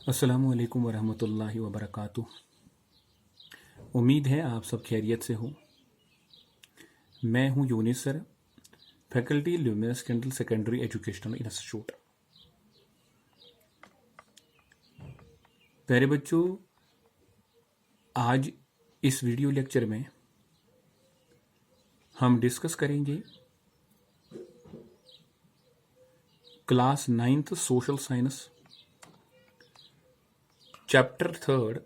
अस्सलामुअलैकुम वरहमतुल्लाहि वबरकातुह। उम्मीद है आप सब खैरियत से हो। मैं हूं Younis sir, faculty Luminous Candle secondary educational institute. प्यारे बच्चों, आज इस वीडियो लेक्चर में हम डिस्कस करेंगे class 9th social science chapter 3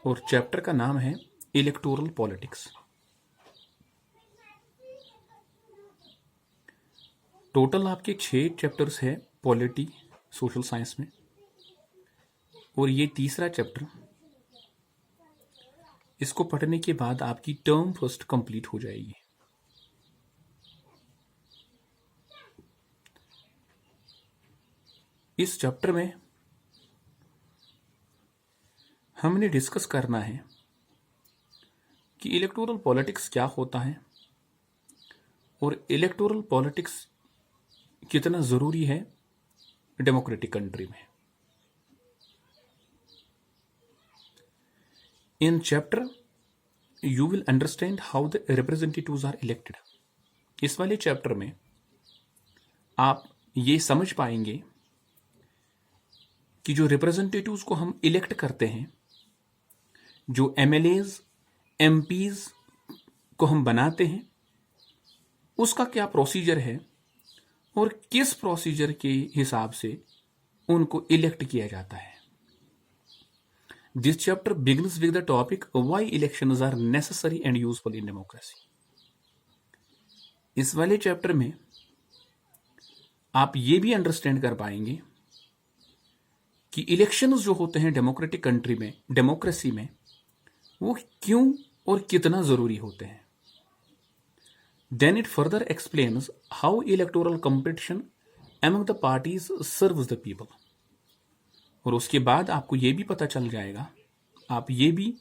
और चैप्टर का नाम है इलेक्टोरल पॉलिटिक्स। टोटल आपके 6 चैप्टर्स है पॉलिटी सोशल साइंस में, और ये तीसरा चैप्टर। इसको पढ़ने के बाद आपकी टर्म फर्स्ट कंप्लीट हो जाएगी। इस चैप्टर में हमने डिस्कस करना है कि इलेक्टोरल पॉलिटिक्स क्या होता है और इलेक्टोरल पॉलिटिक्स कितना ज़रूरी है डेमोक्रेटिक कंट्री में। In chapter you will understand how the representatives are elected. इस वाले चैप्टर में आप ये समझ पाएंगे कि जो रिप्रेजेंटेटिव्स को हम इलेक्ट करते हैं, जो एमएलएज एमपीज को हम बनाते हैं, उसका क्या प्रोसीजर है और किस प्रोसीजर के हिसाब से उनको इलेक्ट किया जाता है। This chapter begins with the topic why elections are necessary and useful in democracy. इस वाले चैप्टर में आप ये भी अंडरस्टैंड कर पाएंगे कि इलेक्शंस जो होते हैं डेमोक्रेटिक कंट्री में, डेमोक्रेसी में, वो क्यों और कितना जरूरी होते हैं। Then it further explains how electoral competition among the parties serves the people. और उसके बाद आपको ये भी पता चल जाएगा, आप ये भी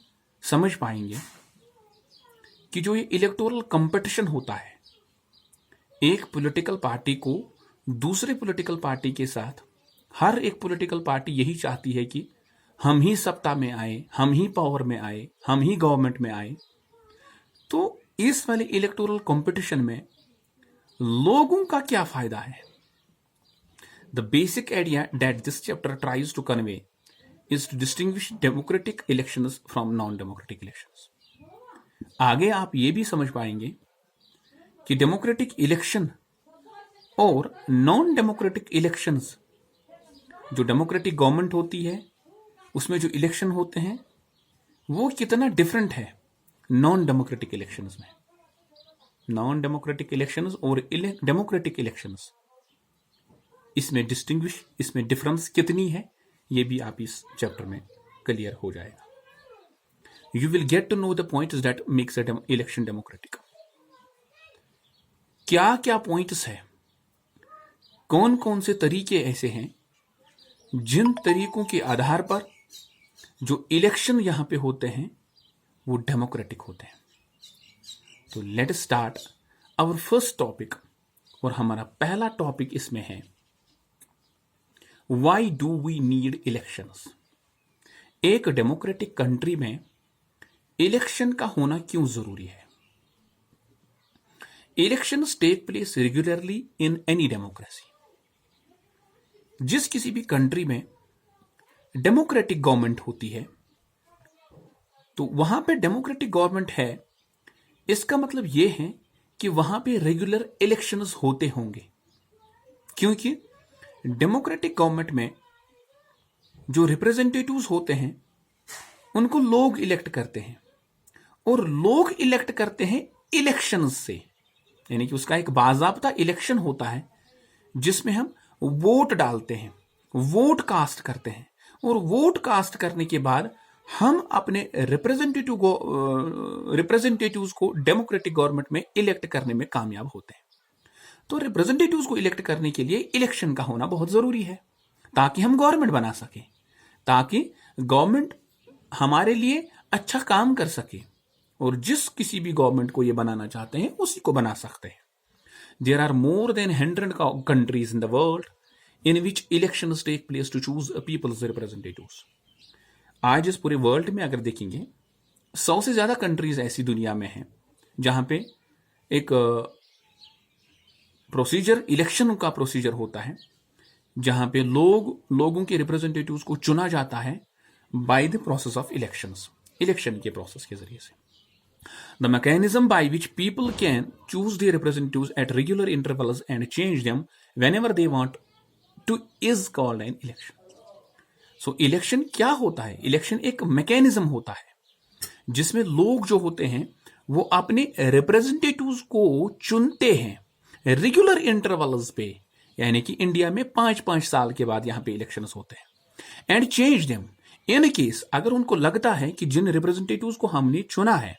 समझ पाएंगे कि जो ये इलेक्टोरल कंपटीशन होता है, एक पॉलिटिकल पार्टी को दूसरे पॉलिटिकल पार्टी के साथ, हर एक पॉलिटिकल पार्टी यही चाहती है कि हम ही सत्ता में आए, हम ही पावर में आए, हम ही गवर्नमेंट में आए। तो इस वाले इलेक्टोरल कंपटीशन में लोगों का क्या फायदा है। The basic idea that this chapter tries to convey is to distinguish democratic elections from non democratic elections. आगे आप ये भी समझ पाएंगे कि डेमोक्रेटिक इलेक्शन और नॉन डेमोक्रेटिक इलेक्शंस, जो डेमोक्रेटिक गवर्नमेंट होती है उसमें जो इलेक्शन होते हैं वो कितना डिफरेंट है नॉन डेमोक्रेटिक इलेक्शंस में। नॉन डेमोक्रेटिक इलेक्शंस और डेमोक्रेटिक इलेक्शंस, इसमें डिस्टिंग्विश, इसमें डिफरेंस कितनी है, ये भी आप इस चैप्टर में क्लियर हो जाएगा। You will get to know the points that makes a election democratic. क्या क्या पॉइंट्स है, कौन कौन से तरीके ऐसे हैं जिन तरीकों के आधार पर जो इलेक्शन यहां पे होते हैं वो डेमोक्रेटिक होते हैं। तो let start our first topic. और हमारा पहला टॉपिक इसमें है why do we need elections. एक डेमोक्रेटिक कंट्री में इलेक्शन का होना क्यों जरूरी है। Elections take place regularly in any democracy. जिस किसी भी कंट्री में डेमोक्रेटिक गवर्नमेंट होती है तो वहां पे डेमोक्रेटिक गवर्नमेंट है, इसका मतलब यह है कि वहां पे रेगुलर इलेक्शंस होते होंगे, क्योंकि डेमोक्रेटिक गवर्नमेंट में जो रिप्रेजेंटेटिव्स होते हैं उनको लोग इलेक्ट करते हैं, और लोग इलेक्ट करते हैं इलेक्शंस से। यानी कि उसका एक बाजाब्ता इलेक्शन होता है जिसमें हम वोट डालते हैं, वोट कास्ट करते हैं, और वोट कास्ट करने के बाद हम अपने रिप्रेजेंटेटिव्स को डेमोक्रेटिक गवर्नमेंट में इलेक्ट करने में कामयाब होते हैं। तो रिप्रेजेंटेटिव्स को इलेक्ट करने के लिए इलेक्शन का होना बहुत जरूरी है, ताकि हम गवर्नमेंट बना सके, ताकि गवर्नमेंट हमारे लिए अच्छा काम कर सके, और जिस किसी भी गवर्नमेंट को ये बनाना चाहते हैं उसी को बना सकते हैं। There are more than 100 countries in the world. in which elections take place to choose a people's representatives. आज इस पूरे वर्ल्ड में अगर देखेंगे 100 से ज्यादा कंट्रीज ऐसी दुनिया में हैं जहां पे एक प्रोसीजर, इलेक्शन का प्रोसीजर होता है, जहां पे लोगों के रिप्रेजेंटेटिव्स को चुना जाता है by the process of elections, election के प्रोसेस के जरिए से. The mechanism by which people can choose the representatives at regular intervals and change them whenever they want two is called an election. So election क्या होता है? Election एक mechanism होता है जिसमें लोग जो होते हैं वो अपने रिप्रेजेंटेटिव्स को चुनते हैं रेगुलर इंटरवल्स पे, यानी कि इंडिया में 5-5 साल के बाद यहां पे इलेक्शंस होते हैं. And change them in case अगर उनको लगता है कि जिन रिप्रेजेंटेटिव्स को हमने चुना है,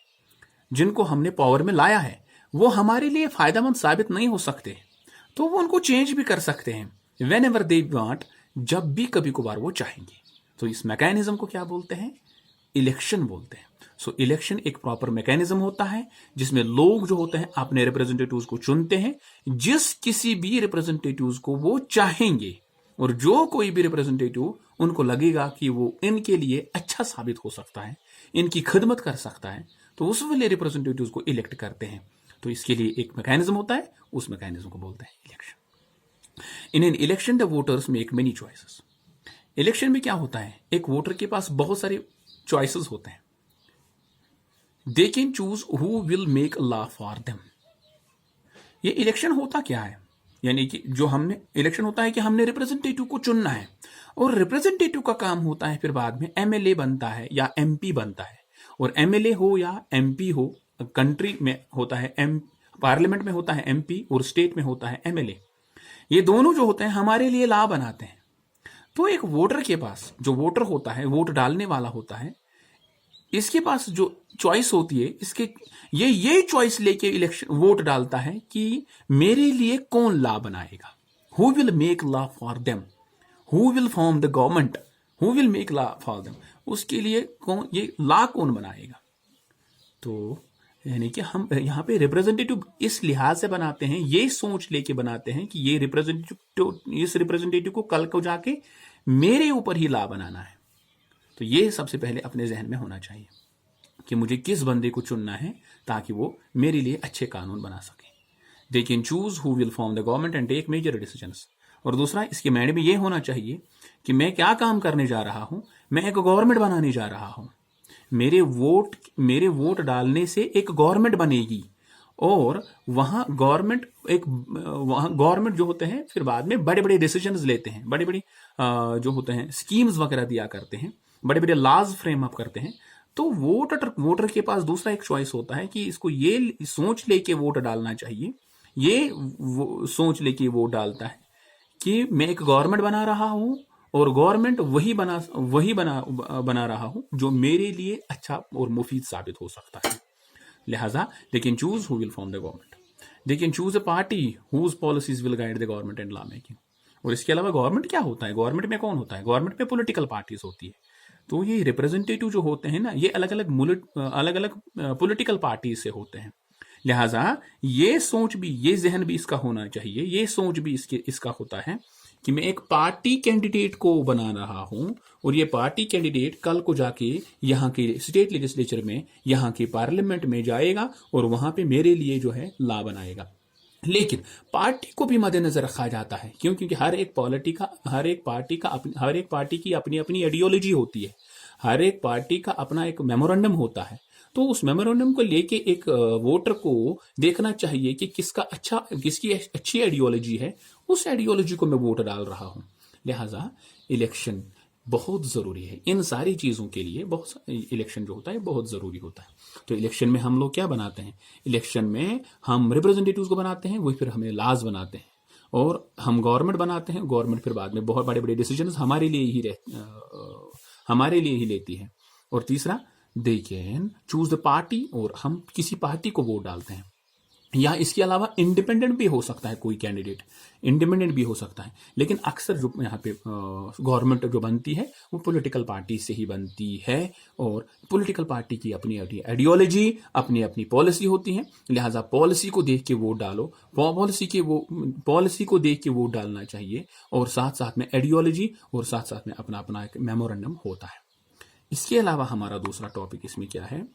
जिनको हमने पावर में लाया है, वो हमारे लिए फायदेमंद साबित नहीं हो सकते, तो वो उनको चेंज भी कर सकते हैं वेन एवर दे वांट, जब भी कभी कभार वो चाहेंगे. तो इस मैकेनिज्म को क्या बोलते हैं? इलेक्शन बोलते हैं. सो इलेक्शन एक प्रॉपर मैकेनिज्म होता है जिसमें लोग जो होते हैं अपने रिप्रेजेंटेटिव्स को चुनते हैं, जिस किसी भी रिप्रेजेंटेटिव्स को वो चाहेंगे, और जो कोई भी रिप्रेजेंटेटिव उनको लगेगा कि वो इनके लिए अच्छा साबित हो सकता है, इनकी खिदमत कर सकता है, तो उस वाले रिप्रेजेंटेटिव्स को इलेक्ट करते हैं. तो इसके लिए एक मैकेनिज्म होता है, उस मैकेनिज्म को बोलते हैं election. In an election the voters make many choices. Election में क्या होता है? एक वोटर के पास बहुत सारे चॉइसेस होते हैं. दे can choose who will make law for them. ये इलेक्शन होता क्या है? यानी कि जो हमने इलेक्शन होता है कि हमने रिप्रेजेंटेटिव को चुनना है, और रिप्रेजेंटेटिव का काम होता है फिर बाद में एमएलए बनता है या एमपी बनता है. और एमएलए हो या एमपी हो, कंट्री में होता है पार्लियामेंट में होता है एमपी, और स्टेट में होता है एमएलए. ये दोनों जो होते हैं हमारे लिए लॉ बनाते हैं. तो एक वोटर के पास, जो वोटर होता है, वोट डालने वाला होता है, इसके पास जो चॉइस होती है, इसके ये चॉइस लेके इलेक्शन वोट डालता है कि मेरे लिए कौन लॉ बनाएगा, who will make law for them, who will form the government, who will make law for them. उसके लिए कौन, ये लॉ कौन बनाएगा. तो यानी कि हम यहाँ पे रिप्रेजेंटेटिव इस लिहाज से बनाते हैं, ये सोच लेके बनाते हैं कि ये इस रिप्रेजेंटेटिव को कल को जाके मेरे ऊपर ही लॉ बनाना है. तो ये सबसे पहले अपने जहन में होना चाहिए कि मुझे किस बंदे को चुनना है ताकि वो मेरे लिए अच्छे कानून बना सके. They can choose who will form the government and take major decisions. और दूसरा, इसके माइंड में ये होना चाहिए कि मैं क्या काम करने जा रहा हूं. मैं एक गवर्नमेंट बनाने जा रहा हूं. मेरे वोट डालने से एक गवर्नमेंट बनेगी, और वहां गवर्नमेंट जो होते हैं फिर बाद में बड़े बड़े डिसीजंस लेते हैं, बड़े बड़े जो होते हैं स्कीम्स वगैरह दिया करते हैं, बड़े बड़े लॉज फ्रेम अप करते हैं. तो वोटर के पास दूसरा एक चॉइस होता है कि इसको ये सोच लेके वोट डालना चाहिए, ये सोच लेके वोट डालता है कि मैं एक गवर्नमेंट बना रहा हूं, और गवर्नमेंट वही बना रहा हूं जो मेरे लिए अच्छा और मुफीद साबित हो सकता है. लिहाजा they can choose who will form the government. They can choose a party whose policies will guide the government and law making. और इसके अलावा गवर्नमेंट क्या होता है? गवर्नमेंट में कौन होता है? गवर्नमेंट में पॉलिटिकल पार्टीज होती है. तो ये रिप्रेजेंटेटिव जो होते हैं ना, ये अलग अलग पॉलिटिकल पार्टी से होते हैं. लिहाजा ये सोच भी, ये जहन भी इसका होना चाहिए, ये सोच भी इसका होता है कि मैं एक पार्टी कैंडिडेट को बना रहा हूं, और ये पार्टी कैंडिडेट कल को जाके यहाँ के स्टेट लेजिस्लेचर में, यहाँ के पार्लियामेंट में जाएगा, और वहां पे मेरे लिए जो है लॉ बनाएगा. लेकिन पार्टी को भी मद्देनजर रखा जाता है. क्यों? क्योंकि हर एक पार्टी की अपनी अपनी आइडियोलॉजी होती है, हर एक पार्टी का अपना एक मेमोरेंडम होता है. तो उस मेमोरेंडम को लेके एक वोटर को देखना चाहिए कि किसकी अच्छी आइडियोलॉजी है, उस आइडियोलॉजी को मैं वोट डाल रहा हूं. लिहाजा इलेक्शन बहुत जरूरी है. इन सारी चीजों के लिए इलेक्शन जो होता है बहुत जरूरी होता है. तो इलेक्शन में हम लोग क्या बनाते हैं? इलेक्शन में हम रिप्रेजेंटेटिव्स को बनाते हैं, वही फिर हमें लॉज बनाते हैं, और हम गवर्नमेंट बनाते हैं. गवर्नमेंट फिर बाद में बहुत बड़े बड़े डिसीजन हमारे लिए ही लेती है. और तीसरा, दे कैन चूज द पार्टी, और हम किसी पार्टी को वोट डालते हैं. या इसके अलावा इंडिपेंडेंट भी हो सकता है, कोई कैंडिडेट इंडिपेंडेंट भी हो सकता है। लेकिन अक्सर जो यहाँ पे गवर्नमेंट जो बनती है वो पॉलिटिकल पार्टी से ही बनती है, और पॉलिटिकल पार्टी की अपनी अपनी आइडियोलॉजी, अपनी अपनी पॉलिसी होती है। लिहाजा पॉलिसी को देख के वोट डालो, पॉलिसी को देख के वोट डालना चाहिए, और साथ साथ में आइडियोलॉजी और साथ साथ में अपना अपना एक मेमोरेंडम होता है। इसके अलावा हमारा दूसरा टॉपिक इसमें क्या है,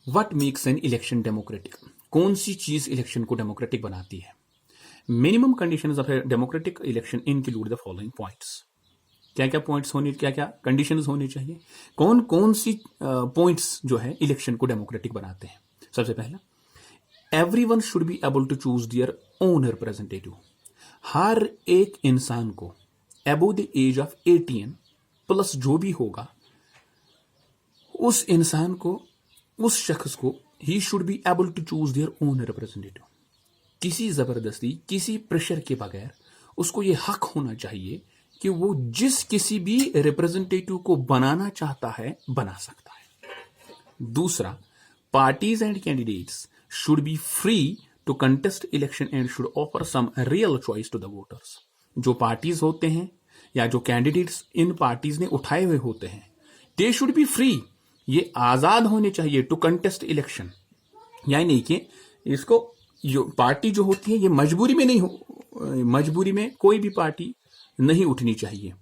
what makes an election democratic. कौन सी चीज इलेक्शन को डेमोक्रेटिक बनाती है। Minimum conditions of a democratic election include the following points. क्या क्या पॉइंट्स होने, क्या क्या कंडीशंस होने चाहिए, कौन कौन सी पॉइंट्स जो है इलेक्शन को डेमोक्रेटिक बनाते हैं। सबसे पहला, everyone should be able to choose their own representative. हर एक इंसान को above the age of 18 plus जो भी होगा, उस इंसान को, उस शख्स को, he should be able to choose their own representative. किसी जबरदस्ती, किसी प्रेशर के बगैर उसको ये हक होना चाहिए कि वो जिस किसी भी रिप्रेजेंटेटिव को बनाना चाहता है बना सकता है। दूसरा, parties and candidates should be free to contest election and should offer some real choice to the voters. जो पार्टीज होते हैं या जो कैंडिडेट्स इन पार्टीज ने उठाए हुए होते हैं, दे शुड बी फ्री, ये आजाद होने चाहिए टू कंटेस्ट इलेक्शन। यानी कि इसको जो पार्टी जो होती है ये मजबूरी में नहीं हो, मजबूरी में कोई भी पार्टी नहीं उठनी चाहिए,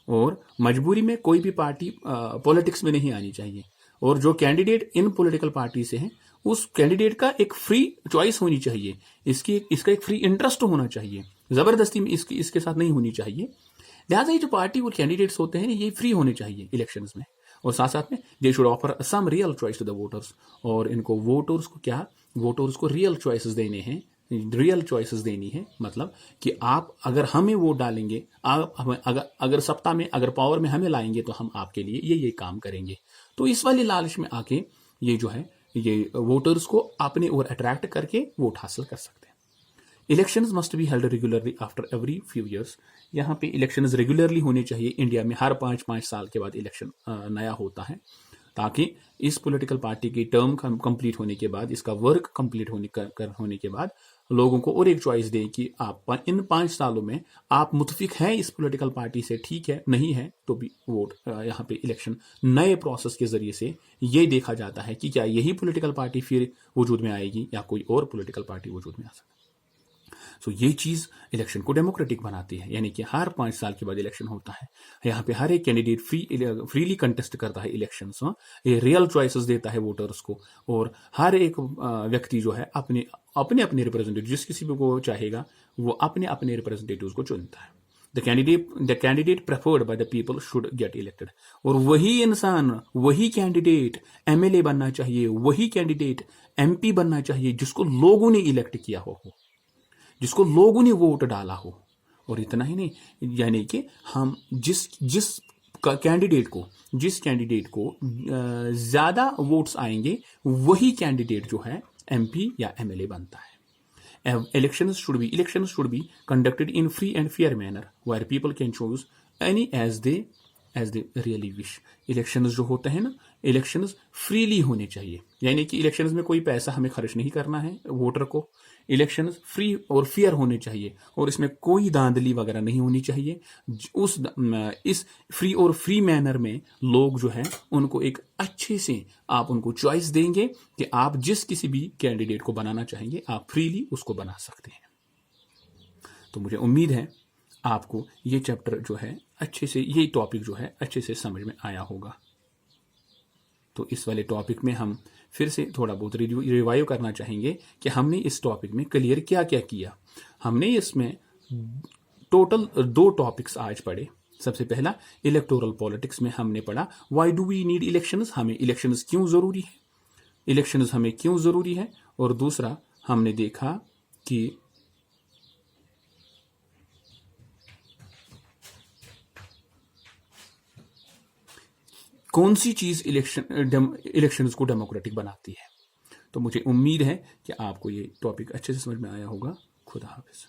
और मजबूरी में कोई भी पार्टी पॉलिटिक्स में नहीं आनी चाहिए। और जो कैंडिडेट इन पॉलिटिकल पार्टी से है, उस कैंडिडेट का एक फ्री चॉइस होनी चाहिए, इसका एक फ्री इंटरेस्ट होना चाहिए, जबरदस्ती में इसके साथ नहीं होनी चाहिए। लिहाजा ये जो पार्टी और कैंडिडेट्स होते हैं ये फ्री होने चाहिए इलेक्शंस में, और साथ साथ में they should offer some real choice to the voters. और इनको वोटर्स को क्या, वोटर्स को रियल चॉइसेस देने हैं, रियल चॉइसेस देनी है। मतलब कि आप अगर हमें वोट डालेंगे, आप हमें अगर सत्ता में, अगर पावर में हमें लाएंगे तो हम आपके लिए ये काम करेंगे। तो इस वाली लालच में आके ये जो है ये वोटर्स को अपने ओर अट्रैक्ट करके वोट हासिल कर सकते हैं। Elections must be held regularly after every few years. यहाँ पे इलेक्शंस रेगुलरली होने चाहिए। इंडिया में हर 5-5 साल के बाद इलेक्शन नया होता है, ताकि इस पॉलिटिकल पार्टी की टर्म कंप्लीट होने के बाद, इसका वर्क कंप्लीट होने के बाद लोगों को और एक चॉइस दें कि आप इन 5 सालों में आप मुतफिक हैं इस पॉलिटिकल पार्टी से, ठीक है, नहीं है तो भी वोट। यहाँ पे इलेक्शन नए प्रोसेस के जरिए से ये देखा जाता है कि क्या यही पॉलिटिकल पार्टी फिर वजूद में आएगी या कोई और पॉलिटिकल पार्टी वजूद में आ सकती है। सो ये चीज इलेक्शन को डेमोक्रेटिक बनाती है, यानी कि हर 5 साल के बाद इलेक्शन होता है। यहाँ पे हर एक कैंडिडेट फ्रीली कंटेस्ट करता है इलेक्शन, ये रियल चॉइसेस देता है वोटर्स को, और हर एक व्यक्ति जो है अपने रिप्रेजेंटेटिव, जिस किसी को चाहेगा वो अपने अपने रिप्रेजेंटेटिव को चुनता है। The candidate preferred by the people should get elected. और वही इंसान, वही कैंडिडेट एमएलए बनना चाहिए, वही कैंडिडेट एमपी बनना चाहिए जिसको लोगों ने इलेक्ट किया हो, जिसको लोगों ने वोट डाला हो। और इतना ही नहीं, यानी कि हम जिस कैंडिडेट को ज्यादा वोट्स आएंगे वही कैंडिडेट जो है एमपी या एमएलए बनता है। Elections should be conducted in free and fair manner where people can choose any as they really wish. Elections जो होते हैं ना, इलेक्शंस फ्रीली होने चाहिए, यानी कि इलेक्शंस में कोई पैसा हमें खर्च नहीं करना है वोटर को। इलेक्शंस फ्री और फेयर होने चाहिए, और इसमें कोई धांधली वगैरह नहीं होनी चाहिए। इस फ्री और फ्री मैनर में लोग जो है उनको एक अच्छे से आप उनको चॉइस देंगे कि आप जिस किसी भी कैंडिडेट को बनाना चाहेंगे आप फ्रीली उसको बना सकते हैं। तो मुझे उम्मीद है आपको ये चैप्टर जो है अच्छे से, ये टॉपिक जो है अच्छे से समझ में आया होगा। तो इस वाले टॉपिक में हम फिर से थोड़ा बहुत रिवाइव करना चाहेंगे कि हमने इस टॉपिक में क्लियर क्या क्या किया। हमने इसमें टोटल 2 टॉपिक्स आज पढ़े। सबसे पहला इलेक्टोरल पॉलिटिक्स में हमने पढ़ा why do we need elections, हमें इलेक्शंस क्यों जरूरी है, इलेक्शंस हमें क्यों जरूरी है। और दूसरा हमने देखा कि कौन सी चीज इलेक्शंस को डेमोक्रेटिक बनाती है। तो मुझे उम्मीद है कि आपको ये टॉपिक अच्छे से समझ में आया होगा। खुदा हाफिज।